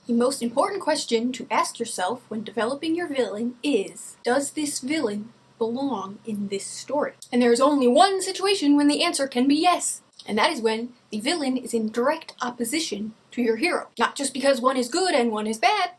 The most important question to ask yourself when developing your villain is, does this villain belong in this story? And there is only one situation when the answer can be yes, and that is when the villain is in direct opposition to your hero. Not just because one is good and one is bad,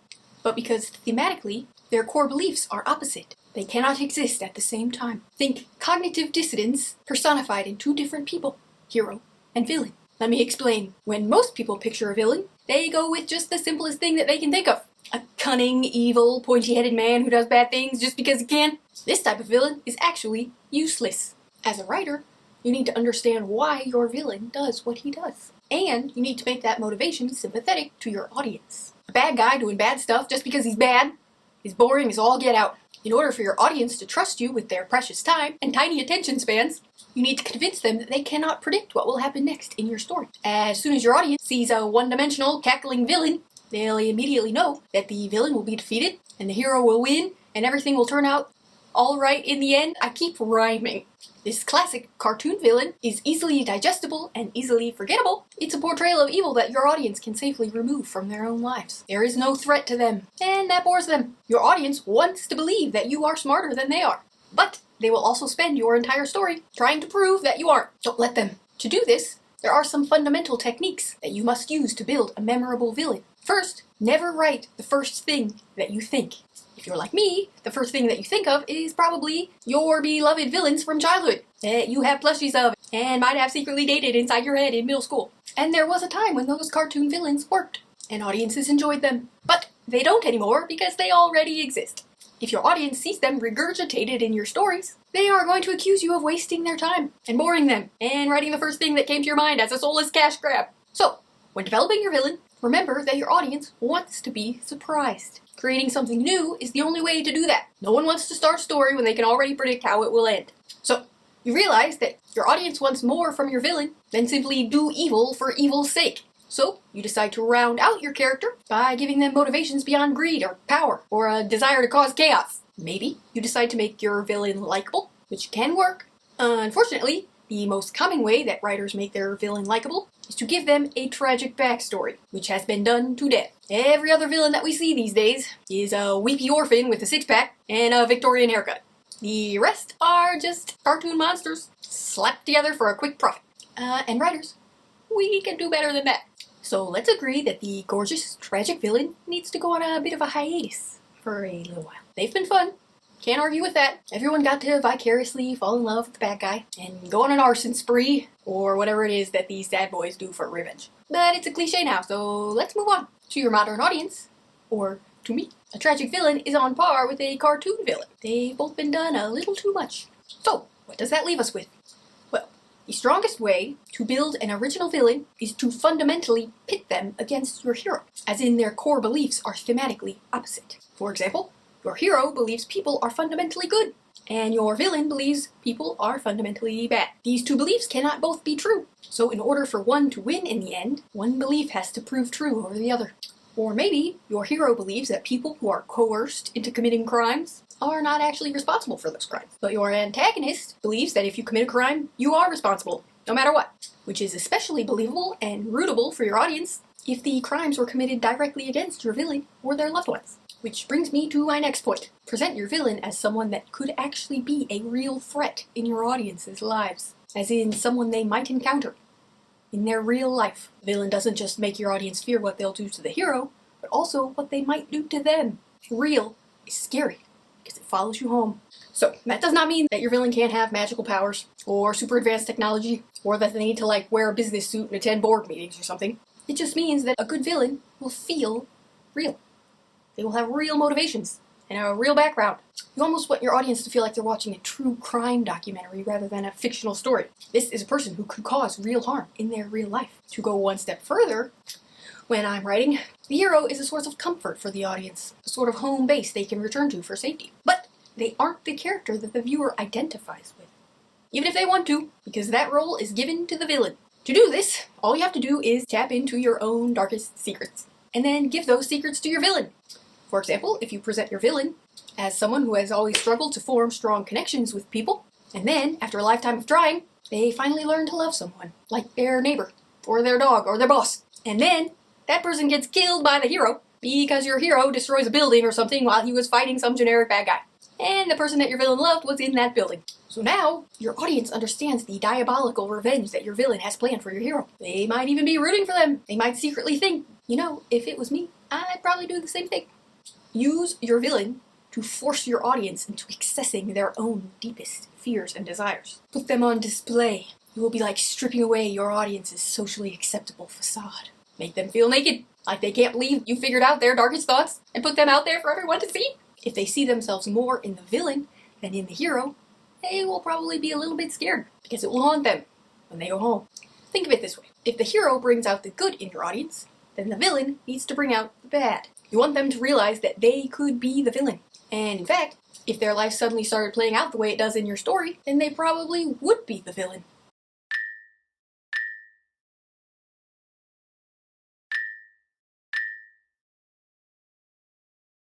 but because thematically, their core beliefs are opposite. They cannot exist at the same time. Think cognitive dissonance personified in two different people, hero and villain. Let me explain. When most people picture a villain, they go with just the simplest thing that they can think of. A cunning, evil, pointy-headed man who does bad things just because he can. This type of villain is actually useless. As a writer, you need to understand why your villain does what he does. And you need to make that motivation sympathetic to your audience. A bad guy doing bad stuff just because he's bad is boring as all get out. In order for your audience to trust you with their precious time and tiny attention spans, you need to convince them that they cannot predict what will happen next in your story. As soon as your audience sees a one-dimensional, cackling villain, they'll immediately know that the villain will be defeated, and the hero will win, and everything will turn out all right in the end. I keep rhyming. This classic cartoon villain is easily digestible and easily forgettable. It's a portrayal of evil that your audience can safely remove from their own lives. There is no threat to them, and that bores them. Your audience wants to believe that you are smarter than they are, but they will also spend your entire story trying to prove that you aren't. Don't let them. To do this, there are some fundamental techniques that you must use to build a memorable villain. First, never write the first thing that you think. If you're like me, the first thing that you think of is probably your beloved villains from childhood that you have plushies of and might have secretly dated inside your head in middle school. And there was a time when those cartoon villains worked, and audiences enjoyed them. But they don't anymore because they already exist. If your audience sees them regurgitated in your stories, they are going to accuse you of wasting their time and boring them and writing the first thing that came to your mind as a soulless cash grab. So, when developing your villain, remember that your audience wants to be surprised. Creating something new is the only way to do that. No one wants to start a story when they can already predict how it will end. So, you realize that your audience wants more from your villain than simply do evil for evil's sake. So, you decide to round out your character by giving them motivations beyond greed or power or a desire to cause chaos. Maybe you decide to make your villain likable, which can work. Unfortunately, the most common way that writers make their villain likable is to give them a tragic backstory, which has been done to death. Every other villain that we see these days is a weepy orphan with a six-pack and a Victorian haircut. The rest are just cartoon monsters slapped together for a quick profit. And writers, we can do better than that. So let's agree that the gorgeous, tragic villain needs to go on a bit of a hiatus for a little while. They've been fun. Can't argue with that. Everyone got to vicariously fall in love with the bad guy and go on an arson spree, or whatever it is that these sad boys do for revenge. But it's a cliche now, so let's move on. To your modern audience, or to me, a tragic villain is on par with a cartoon villain. They've both been done a little too much. So, what does that leave us with? Well, the strongest way to build an original villain is to fundamentally pit them against your hero, as in their core beliefs are thematically opposite. For example, your hero believes people are fundamentally good, and your villain believes people are fundamentally bad. These two beliefs cannot both be true. So in order for one to win in the end, one belief has to prove true over the other. Or maybe your hero believes that people who are coerced into committing crimes are not actually responsible for those crimes. But your antagonist believes that if you commit a crime, you are responsible, no matter what. Which is especially believable and rootable for your audience if the crimes were committed directly against your villain or their loved ones. Which brings me to my next point. Present your villain as someone that could actually be a real threat in your audience's lives. As in someone they might encounter in their real life. The villain doesn't just make your audience fear what they'll do to the hero, but also what they might do to them. Real is scary because it follows you home. So, that does not mean that your villain can't have magical powers, or super advanced technology, or that they need to wear a business suit and attend board meetings or something. It just means that a good villain will feel real. They will have real motivations and a real background. You almost want your audience to feel like they're watching a true crime documentary rather than a fictional story. This is a person who could cause real harm in their real life. To go one step further, when I'm writing, the hero is a source of comfort for the audience, a sort of home base they can return to for safety. But they aren't the character that the viewer identifies with, even if they want to, because that role is given to the villain. To do this, all you have to do is tap into your own darkest secrets, and then give those secrets to your villain. For example, if you present your villain as someone who has always struggled to form strong connections with people, and then, after a lifetime of trying, they finally learn to love someone, like their neighbor, or their dog, or their boss, and then that person gets killed by the hero, because your hero destroys a building or something while he was fighting some generic bad guy. And the person that your villain loved was in that building. So now, your audience understands the diabolical revenge that your villain has planned for your hero. They might even be rooting for them. They might secretly think, you know, if it was me, I'd probably do the same thing. Use your villain to force your audience into accessing their own deepest fears and desires. Put them on display. You will be like stripping away your audience's socially acceptable facade. Make them feel naked, like they can't believe you figured out their darkest thoughts and put them out there for everyone to see. If they see themselves more in the villain than in the hero, they will probably be a little bit scared, because it will haunt them when they go home. Think of it this way. If the hero brings out the good in your audience, then the villain needs to bring out the bad. You want them to realize that they could be the villain. And in fact, if their life suddenly started playing out the way it does in your story, then they probably would be the villain.